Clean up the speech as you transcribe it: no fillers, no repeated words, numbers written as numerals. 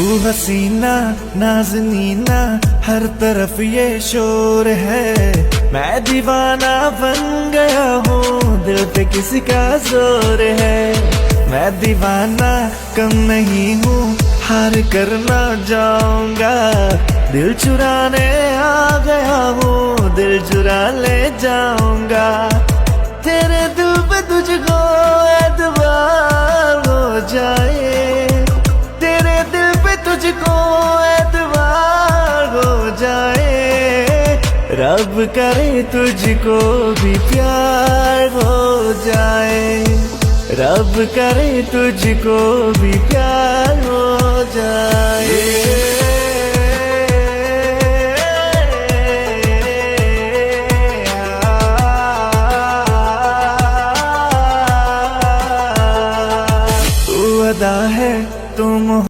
तू हसीना नाज़नीना हर तरफ ये शोर है। मैं दीवाना बन गया हूँ, दिल पे किसी का जोर है। मैं दीवाना कम नहीं हूँ, हार कर ना जाऊंगा। दिल चुराने आ गया हूँ, दिल चुरा ले जाऊंगा। तेरे दिल पे तुझको एतबार हो जाए, तेरे दिल पे तुझको एतबार हो जाए। रब करे तुझको भी प्यार हो जाए, रब करे तुझको भी प्यार हो जाए। तू अदा है तुम